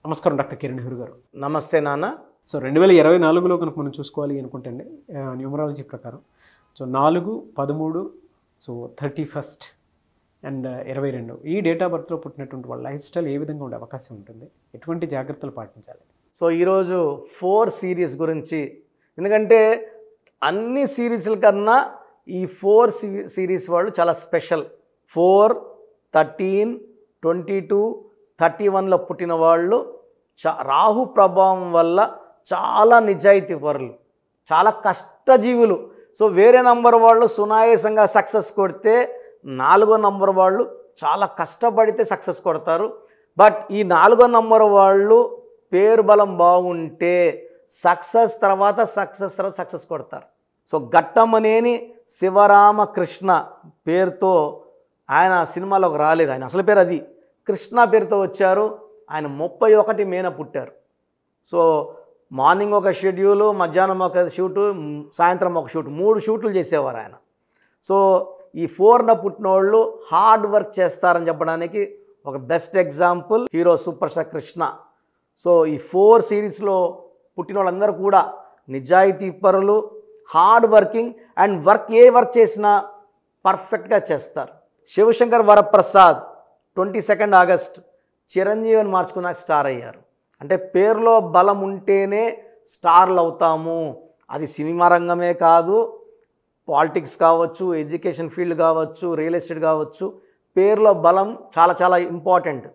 నమస్కారం డాక్టర్ కిరణ్ నెహ్రూ గారు. నమస్తే నాన్న. సో 2024లో కనుక మనం చూసుకోవాలి అనుకుంటే అండి, న్యూమరాలజీ ప్రకారం 4, 13, 31 అండ్ 22 ఈ డేట్ ఆఫ్ బర్త్లో పుట్టినటువంటి వాళ్ళ లైఫ్ స్టైల్ ఏ విధంగా ఉండే అవకాశం ఉంటుంది, ఎటువంటి జాగ్రత్తలు పాటించాలి? సో ఈరోజు 4 సిరీస్ గురించి, ఎందుకంటే అన్ని సిరీస్ల కన్నా ఈ 4 సిరీస్ వాళ్ళు చాలా స్పెషల్. 4, 13, 22, 31లో పుట్టిన వాళ్ళు రాహు ప్రభావం వల్ల చాలా నిజాయితీ పరులు, చాలా కష్టజీవులు. సో వేరే నంబర్ వాళ్ళు సునాయాసంగా సక్సెస్ కొడితే 4వ నంబర్ వాళ్ళు చాలా కష్టపడితే సక్సెస్ కొడతారు. బట్ ఈ 4వ నంబర్ వాళ్ళు పేరు బలం బాగుంటే సక్సెస్ తర్వాత సక్సెస్ కొడతారు. సో ఘట్టమనేని శివరామకృష్ణ పేరుతో ఆయన సినిమాలోకి రాలేదు, ఆయన అసలు పేరు అది కృష్ణ పేరుతో వచ్చారు. ఆయన 31 మేన పుట్టారు. సో మార్నింగ్ ఒక షెడ్యూలు, మధ్యాహ్నం ఒక షూటు, సాయంత్రం ఒక షూట్, 3 షూట్లు చేసేవారు ఆయన. సో ఈ 4న పుట్టిన వాళ్ళు హార్డ్ వర్క్ చేస్తారని చెప్పడానికి ఒక best example hero super star Krishna. So ఈ 4 సిరీస్లో పుట్టిన వాళ్ళందరూ కూడా నిజాయితీ పరులు, hard working and A work చేసినా పర్ఫెక్ట్గా చేస్తారు. శివశంకర్ వరప్రసాద్ 22 ఆగస్ట్ చిరంజీవిని మార్చుకున్నాక స్టార్ అయ్యారు. అంటే పేరులో బలం ఉంటేనే స్టార్లు అవుతాము. అది సినిమా రంగమే కాదు, పాలిటిక్స్ కావచ్చు, ఎడ్యుకేషన్ ఫీల్డ్ కావచ్చు, రియల్ ఎస్టేట్ కావచ్చు, పేరులో బలం చాలా చాలా ఇంపార్టెంట్.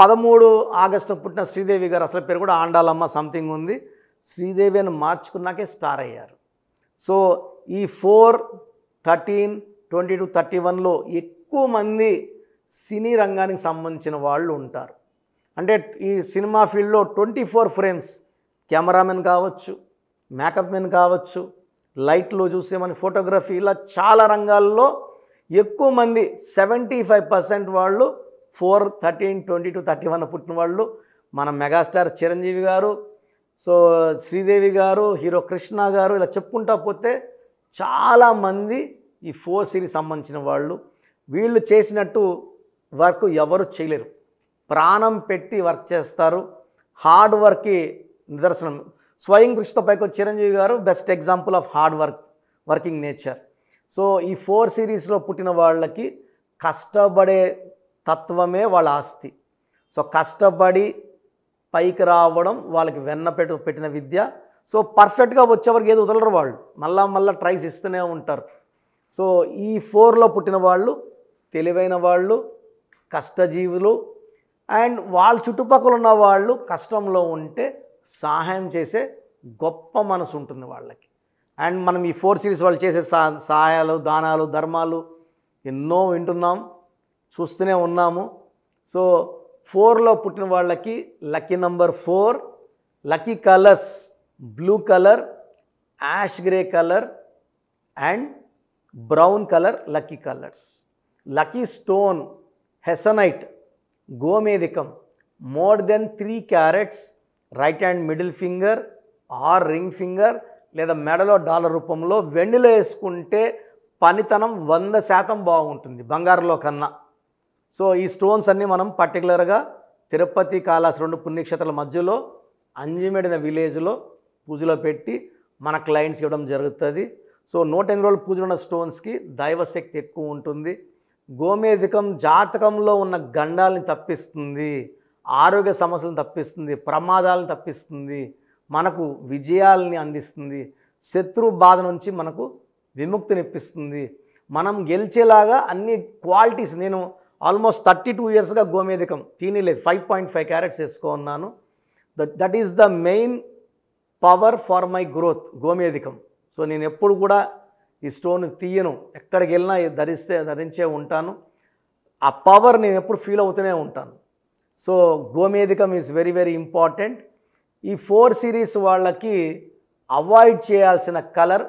13 ఆగస్టు పుట్టిన శ్రీదేవి గారు, అసలు పేరు కూడా ఆండాలమ్మ సంథింగ్ ఉంది, శ్రీదేవి అని మార్చుకున్నాకే స్టార్ అయ్యారు. సో ఈ 4, 13, 22, 31లో ఎక్కువ మంది సినీ రంగానికి సంబంధించిన వాళ్ళు ఉంటారు. అంటే ఈ సినిమా ఫీల్డ్లో 24 ఫ్రేమ్స్, కెమెరామెన్ కావచ్చు, మేకప్ మెన్ కావచ్చు, లైట్లో చూసే మన ఫోటోగ్రఫీ, ఇలా చాలా రంగాల్లో ఎక్కువ మంది 75% వాళ్ళు 4, 13, 22, 31 పుట్టిన వాళ్ళు. మన మెగాస్టార్ చిరంజీవి గారు, సో శ్రీదేవి గారు, హీరో కృష్ణ గారు, ఇలా చెప్పుకుంటా పోతే చాలామంది ఈ 4 సిరీస్ సంబంధించిన వాళ్ళు. వీళ్ళు చేసినట్టు వర్క్ ఎవరు చేయలేరు, ప్రాణం పెట్టి వర్క్ చేస్తారు. హార్డ్ వర్క్కి నిదర్శనం స్వయం కృషితో పైకి చిరంజీవి గారు best example of working nature. So ఈ 4 సిరీస్లో పుట్టిన వాళ్ళకి కష్టపడే తత్వమే వాళ్ళ ఆస్తి. సో కష్టపడి పైకి రావడం వాళ్ళకి పెట్టిన విద్య. సో పర్ఫెక్ట్గా వచ్చేవరకు ఏది వదలరు వాళ్ళు, మళ్ళా ట్రైస్ ఇస్తూనే ఉంటారు. సో ఈ 4లో పుట్టిన వాళ్ళు తెలివైన వాళ్ళు, కష్టజీవులు, అండ్ వాళ్ళ చుట్టుపక్కల ఉన్న వాళ్ళు కష్టంలో ఉంటే సహాయం చేసే గొప్ప మనసు ఉంటుంది వాళ్ళకి. అండ్ మనం ఈ 4 సిరీస్ వాళ్ళు చేసే సహాయాలు, దానాలు, ధర్మాలు ఎన్నో వింటున్నాం, చూస్తూనే ఉన్నాము. సో 4లో పుట్టిన వాళ్ళకి lucky number 4, lucky colours blue colour, ash grey colour and brown colour lucky colours. Lucky stone hessonite, గోమేధికం, more than 3 carats, right hand middle finger or ring finger, లేదా మెడలో డాలర్ రూపంలో వెండిలో వేసుకుంటే పనితనం 100% బాగుంటుంది బంగారులో కన్నా. సో ఈ స్టోన్స్ అన్నీ మనం పర్టికులర్గా తిరుపతి, కాళహస్తి 2 పుణ్యక్షేత్రాల మధ్యలో అంజిమెడిన విలేజ్లో పూజలో పెట్టి మన క్లయింట్స్కి ఇవ్వడం జరుగుతుంది. సో 108 రోజులు పూజలు ఉన్న స్టోన్స్కి దైవశక్తి ఎక్కువ ఉంటుంది. గోమేధికం జాతకంలో ఉన్న గండాలని తప్పిస్తుంది, ఆరోగ్య సమస్యలను తప్పిస్తుంది, ప్రమాదాలను తప్పిస్తుంది, మనకు విజయాలని అందిస్తుంది, శత్రు బాధ నుంచి మనకు విముక్తినిప్పిస్తుంది, మనం గెలిచేలాగా అన్ని క్వాలిటీస్. నేను ఆల్మోస్ట్ 32 ఇయర్స్గా గోమేధికం తినలేదు, 5.5 క్యారెట్స్ వేసుకున్నాను. That is the main power for my growth, గోమేధికం. సో నేను ఎప్పుడు కూడా ఈ స్టోన్ తీయను, ఎక్కడికి వెళ్ళినా ధరించే ఉంటాను. ఆ పవర్ నేను ఎప్పుడు ఫీల్ అవుతూనే ఉంటాను. సో గోమేధికం ఈజ్ వెరీ వెరీ ఇంపార్టెంట్. ఈ 4 సిరీస్ వాళ్ళకి అవాయిడ్ చేయాల్సిన కలర్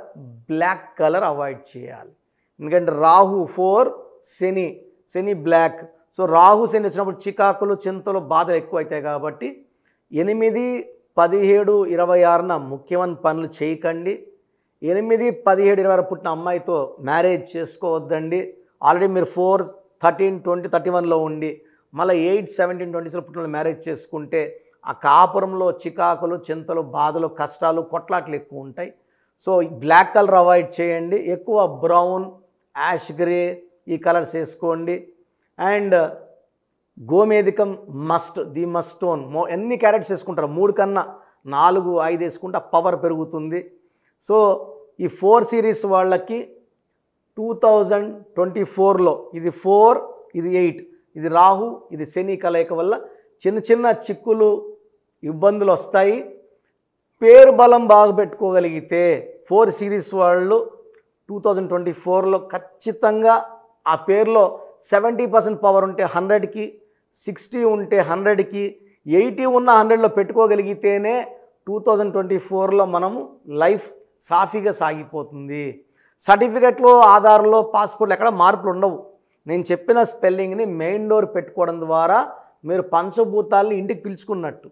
బ్లాక్ కలర్ అవాయిడ్ చేయాలి. ఎందుకంటే రాహు 4, శని బ్లాక్. సో రాహు శని వచ్చినప్పుడు చికాకులు, చింతలు, బాధలు ఎక్కువ అవుతాయి. కాబట్టి 8, 17, 26న ముఖ్యమైన పనులు చేయకండి. 8, 17, 26 పుట్టిన అమ్మాయితో మ్యారేజ్ చేసుకోవద్దండి. ఆల్రెడీ మీరు 4, 13, 20, 31లో ఉండి మళ్ళీ 8, 17, 20s పుట్టిన వాళ్ళు మ్యారేజ్ చేసుకుంటే ఆ కాపురంలో చికాకులు, చింతలు, బాధలు, కష్టాలు, కొట్లాట్లు ఎక్కువ ఉంటాయి. సో బ్లాక్ కలర్ అవాయిడ్ చేయండి, ఎక్కువ బ్రౌన్, యాష్ గ్రే ఈ కలర్స్ వేసుకోండి. అండ్ గోమేధికం మస్ట్, ది మస్ట్ స్టోన్. ఎన్ని క్యారెట్స్ వేసుకుంటారు? 3 కన్నా 4, 5 వేసుకుంటే పవర్ పెరుగుతుంది. సో ఈ 4 సిరీస్ వాళ్ళకి 2024లో ఇది 4, ఇది 8, ఇది రాహు, ఇది శని కలయిక వల్ల చిన్న చిన్న చిక్కులు, ఇబ్బందులు వస్తాయి. పేరు బలం బాగా పెట్టుకోగలిగితే 4 సిరీస్ వాళ్ళు 2024లో ఖచ్చితంగా ఆ పేరులో 70% పవర్ ఉంటే 100కి, 60 ఉంటే 100కి, 80 ఉన్న 100లో పెట్టుకోగలిగితేనే 2024లో మనము లైఫ్ సాఫీగా సాగిపోతుంది. సర్టిఫికెట్లో, ఆధార్లో, పాస్పోర్ట్లో ఎక్కడ మార్పులు ఉండవు. నేను చెప్పిన స్పెల్లింగ్ని మెయిన్ డోర్ పెట్టుకోవడం ద్వారా మీరు పంచభూతాలని ఇంటికి పిలుచుకున్నట్టు.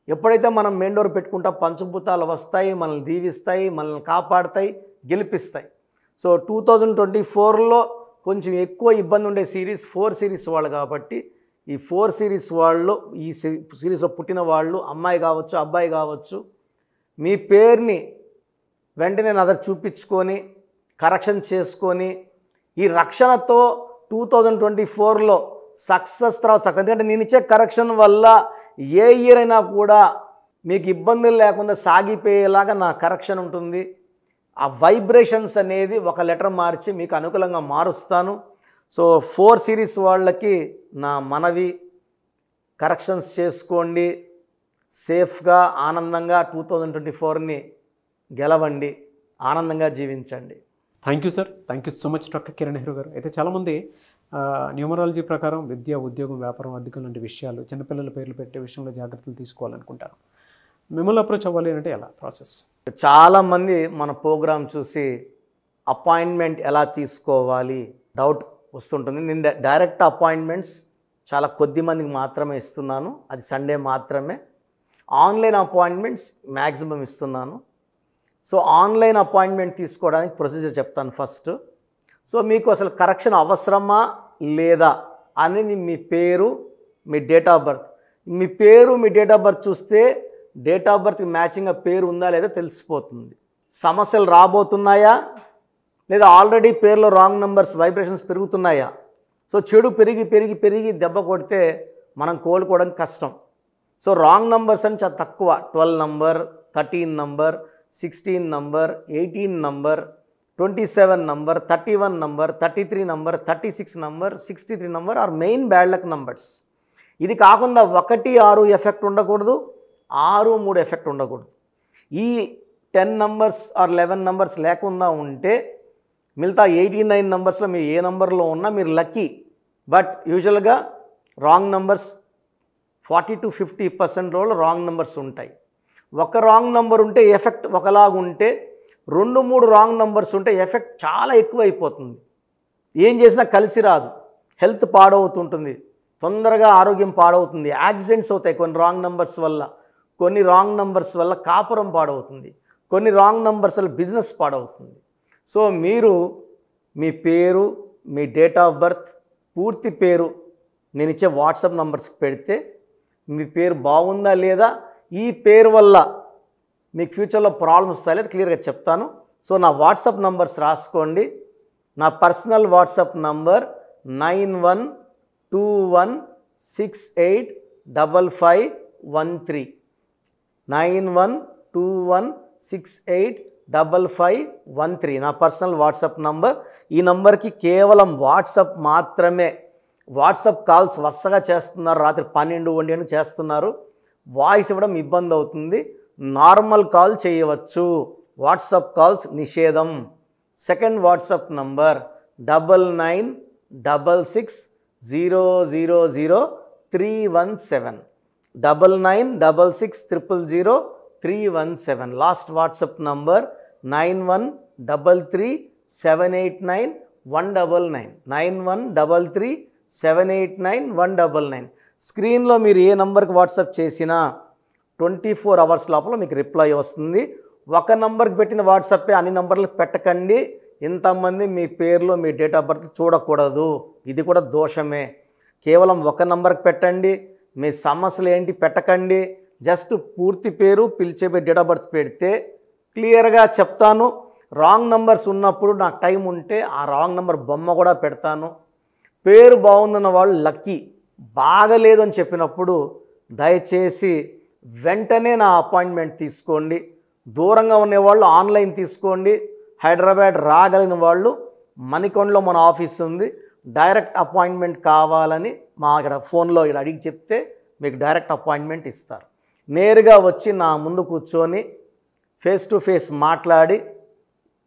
ఎప్పుడైతే మనం మెయిన్ డోర్ పెట్టుకుంటా పంచభూతాలు వస్తాయి, మనల్ని దీవిస్తాయి, మనల్ని కాపాడుతాయి, గెలిపిస్తాయి. సో 2024లో కొంచెం ఎక్కువ ఇబ్బంది ఉండే సిరీస్ 4 సిరీస్ వాళ్ళు కాబట్టి ఈ 4 సిరీస్ వాళ్ళు, ఈ సిరీస్లో పుట్టిన వాళ్ళు, అమ్మాయి కావచ్చు, అబ్బాయి కావచ్చు, మీ పేరుని వెంటనే నజర్ చూపించుకొని కరెక్షన్ చేసుకొని ఈ రక్షణతో 2024లో సక్సెస్ తర్వాత సక్సెస్. ఎందుకంటే నేను ఇచ్చే కరెక్షన్ వల్ల ఏ ఇయర్ అయినా కూడా మీకు ఇబ్బందులు లేకుండా సాగిపోయేలాగా నా కరెక్షన్ ఉంటుంది. ఆ వైబ్రేషన్స్ అనేది ఒక లెటర్ మార్చి మీకు అనుకూలంగా మారుస్తాను. సో 4 సిరీస్ వాళ్ళకి నా మనవి, కరెక్షన్స్ చేసుకోండి, సేఫ్గా ఆనందంగా 2024ని గెలవండి, ఆనందంగా జీవించండి. Thank you sir, thank you so much doctor Kiran Nehru గారు. అయితే చాలామంది న్యూమరాలజీ ప్రకారం విద్య, ఉద్యోగం, వ్యాపారం, అధికం లాంటి విషయాలు, చిన్నపిల్లల పేర్లు పెట్టే విషయంలో జాగ్రత్తలు తీసుకోవాలనుకుంటారు. మిమ్మల్ని అప్రోచ్ అవ్వాలి అంటే ఎలా ప్రాసెస్? చాలామంది మన ప్రోగ్రాం చూసి అపాయింట్మెంట్ ఎలా తీసుకోవాలి డౌట్ వస్తుంటుంది. నేను డైరెక్ట్ అపాయింట్మెంట్స్ చాలా కొద్ది మందికి మాత్రమే ఇస్తున్నాను, అది సండే మాత్రమే. ఆన్లైన్ అపాయింట్మెంట్స్ మ్యాక్సిమం ఇస్తున్నాను. సో ఆన్లైన్ అపాయింట్మెంట్ తీసుకోవడానికి ప్రొసీజర్ చెప్తాను ఫస్ట్. సో మీకు అసలు కరెక్షన్ అవసరమా లేదా అనేది మీ పేరు, మీ డేట్ ఆఫ్ బర్త్. మీ పేరు, మీ డేట్ ఆఫ్ బర్త్ చూస్తే డేట్ ఆఫ్ బర్త్కి మ్యాచింగ్గా పేరు ఉందా లేదా తెలిసిపోతుంది. సమస్యలు రాబోతున్నాయా లేదా ఆల్రెడీ పేరులో రాంగ్ నెంబర్స్, వైబ్రేషన్స్ పెరుగుతున్నాయా? సో చెడు పెరిగి పెరిగి పెరిగి దెబ్బ కొడితే మనం కోలుకోవడం కష్టం. సో రాంగ్ నెంబర్స్ అని చాలా తక్కువ. 12 number, 13 number, 16 number, 18 number, 27 number, 31 number, 33 number, 36 number, 63 number are main bad luck numbers. ఇది కాకుండా 1, 6 ఎఫెక్ట్ ఉండకూడదు, 6, 3 ఎఫెక్ట్ ఉండకూడదు. ఈ 10 నంబర్స్ ఆర్ 11 నంబర్స్ లేకుండా ఉంటే మిగతా 89 నంబర్స్లో మీరు ఏ నంబర్లో ఉన్నా మీరు లక్కీ. బట్ యూజువల్గా wrong numbers 40 to 50% wrong numbers ఉంటాయి. ఒక రాంగ్ నెంబర్ ఉంటే ఎఫెక్ట్ ఒకలాగా ఉంటే 2, 3 రాంగ్ నెంబర్స్ ఉంటే ఎఫెక్ట్ చాలా ఎక్కువ అయిపోతుంది. ఏం చేసినా కలిసి రాదు, హెల్త్ పాడవుతుంటుంది, తొందరగా ఆరోగ్యం పాడవుతుంది, యాక్సిడెంట్స్ అవుతాయి కొన్ని రాంగ్ నెంబర్స్ వల్ల. కొన్ని రాంగ్ నెంబర్స్ వల్ల కాపురం పాడవుతుంది, కొన్ని రాంగ్ నెంబర్స్ వల్ల బిజినెస్ పాడవుతుంది. సో మీరు మీ పేరు, మీ డేట్ ఆఫ్ బర్త్, పూర్తి పేరు నేను ఇచ్చే వాట్సాప్ నంబర్స్కి పెడితే మీ పేరు బాగుందా లేదా, ఈ పేరు వల్ల మీకు ఫ్యూచర్లో ప్రాబ్లమ్స్ వస్తాయి లేదా క్లియర్గా చెప్తాను. సో నా వాట్సాప్ నంబర్స్ రాసుకోండి. నా పర్సనల్ వాట్సాప్ నంబర్ 9121685513 9121685513 నా పర్సనల్ వాట్సాప్ నంబర్. ఈ నంబర్కి కేవలం వాట్సాప్ మాత్రమే. వాట్సాప్ కాల్స్ వరుసగా చేస్తున్నారు, రాత్రి 12, 1 గంటలకు చేస్తున్నారు, వాయిస్ ఇవ్వడం ఇబ్బంది అవుతుంది. నార్మల్ కాల్ చేయవచ్చు, వాట్సాప్ కాల్స్ నిషేధం. Second WhatsApp number 9966000317 9966000317. Last WhatsApp number 9133789199 9133789199. స్క్రీన్లో మీరు ఏ నంబర్కి వాట్సాప్ చేసినా 24 అవర్స్ లోపల మీకు రిప్లై వస్తుంది. ఒక నంబర్కి పెట్టిన వాట్సాపే అన్ని నంబర్లకు పెట్టకండి. ఇంతమంది మీ పేర్లో మీ డేట్ ఆఫ్ బర్త్ చూడకూడదు, ఇది కూడా దోషమే. కేవలం ఒక నంబర్కి పెట్టండి. మీ సమస్యలు ఏంటి పెట్టకండి. జస్ట్ పూర్తి పేరు, పిలిచే డేట్ ఆఫ్ బర్త్ పెడితే క్లియర్గా చెప్తాను. రాంగ్ నంబర్స్ ఉన్నప్పుడు నాకు టైం ఉంటే ఆ రాంగ్ నంబర్ బొమ్మ కూడా పెడతాను. పేరు బాగుందన్న వాళ్ళు లక్కీ, బాగలేదు అని చెప్పినప్పుడు దయచేసి వెంటనే నా అపాయింట్మెంట్ తీసుకోండి. దూరంగా ఉండేవాళ్ళు ఆన్లైన్ తీసుకోండి. హైదరాబాద్ రాగలిగిన వాళ్ళు మణికొండలో మన ఆఫీస్ ఉంది. డైరెక్ట్ అపాయింట్మెంట్ కావాలని మా ఇక్కడ ఫోన్లో ఇక్కడ అడిగి చెప్తే మీకు డైరెక్ట్ అపాయింట్మెంట్ ఇస్తారు. నేరుగా వచ్చి నా ముందు కూర్చొని ఫేస్ టు ఫేస్ మాట్లాడి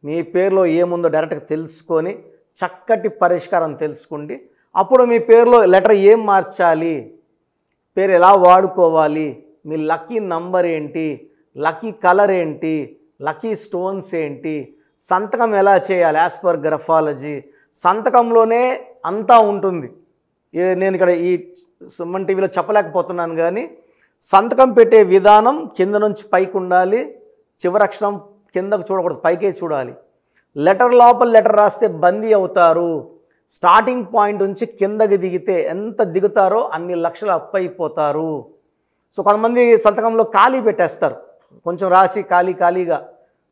మీ పేరులో ఏముందో డైరెక్ట్గా తెలుసుకొని చక్కటి పరిష్కారం తెలుసుకోండి. అప్పుడు మీ పేరులో లెటర్ ఏం మార్చాలి, పేరు ఎలా వాడుకోవాలి, మీ లక్కీ నంబర్ ఏంటి, లక్కీ కలర్ ఏంటి, లక్కీ స్టోన్స్ ఏంటి, సంతకం ఎలా చేయాలి యాజ్ పర్ గ్రఫాలజీ, సంతకంలోనే అంతా ఉంటుంది. నేను ఇక్కడ ఈ సుమన్ టీవీలో చెప్పలేకపోతున్నాను కానీ సంతకం పెట్టే విధానం కింద నుంచి పైకి ఉండాలి. చివరి అక్షరం కిందకు చూడకూడదు, పైకే చూడాలి. లెటర్ లోపల లెటర్ రాస్తే బందీ అవుతారు. స్టార్టింగ్ పాయింట్ నుంచి కిందకి దిగితే ఎంత దిగుతారో అన్ని లక్షలు అప్పు అయిపోతారు. సో కొంతమంది సంతకంలో ఖాళీ పెట్టేస్తారు, కొంచెం రాసి ఖాళీగా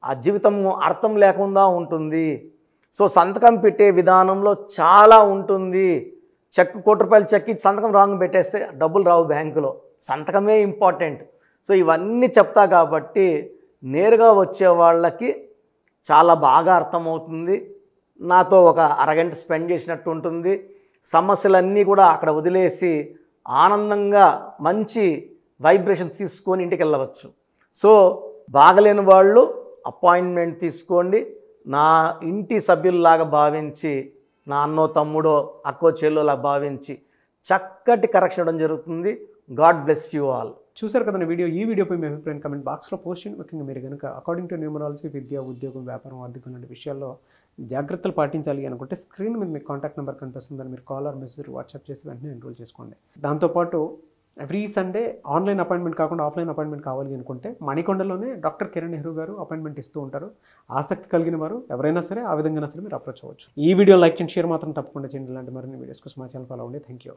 ఆ జీవితం అర్థం లేకుండా ఉంటుంది. సో సంతకం పెట్టే విధానంలో చాలా ఉంటుంది. చెక్ ₹1 చెక్ ఇచ్చి సంతకం రాంగ్ పెట్టేస్తే డబ్బులు రావు బ్యాంకులో. సంతకమే ఇంపార్టెంట్. సో ఇవన్నీ చెప్తా కాబట్టి నేరుగా వచ్చే వాళ్ళకి చాలా బాగా అర్థమవుతుంది. నాతో ఒక అరగంట స్పెండ్ చేసినట్టు ఉంటుంది. సమస్యలన్నీ కూడా అక్కడ వదిలేసి ఆనందంగా మంచి వైబ్రేషన్స్ తీసుకొని ఇంటికి వెళ్ళవచ్చు. సో బాగలేని వాళ్ళు అపాయింట్మెంట్ తీసుకోండి. నా ఇంటి సభ్యుల్లాగా భావించి, నా అన్నో తమ్ముడో అక్కో చెల్లోలా భావించి చక్కటి కరెక్షన్ ఇవ్వడం జరుగుతుంది. God bless you all. చూసారు కదా వీడియో. ఈ వీడియోపై మీ అభిప్రాయం కమెంట్ బాక్స్లో పోస్ట్ చేయండి. ముఖ్యంగా మీరు కనుక అకార్డింగ్ టు న్యూమరాలజీ విద్య, ఉద్యోగం, వ్యాపారం, ఆర్థికం లాంటి విషయాల్లో జాగ్రత్తలు పాటించాలి అనుకుంటే స్క్రీన్ మీద మీకు కాంటాక్ట్ నెంబర్ కనిపిస్తుందని మీరు కాల్ ఆర్ మెసేజ్ వాట్సాప్ చేసి వెంటనే ఎన్రోల్ చేసుకోండి. దాంతోపాటు ఎవ్రీ సండే ఆన్లైన్ అపాయింట్మెంట్ కాకుండా ఆఫ్లైన్ అపాయింట్మెంట్ కావాలి అనుకుంటే మణికొండలోనే డాక్టర్ కిరణ్ నెహ్రూ గారు అపాయింట్మెంట్ ఇస్తూ ఉంటారు. ఆసక్తి కలిగిన వారు ఎవరైనా సరే ఆ విధంగా సరే మీరు అప్రోచ్ అవ్వచ్చు. ఈ వీడియో లైక్ చేయండి, షేర్ మాత్రం తప్పకుండా చేయండి. ఇలాంటి మరిన్ని వీడియోస్ కోసం మా ఛానల్ ఫాలో అవ్వండి. Thank you.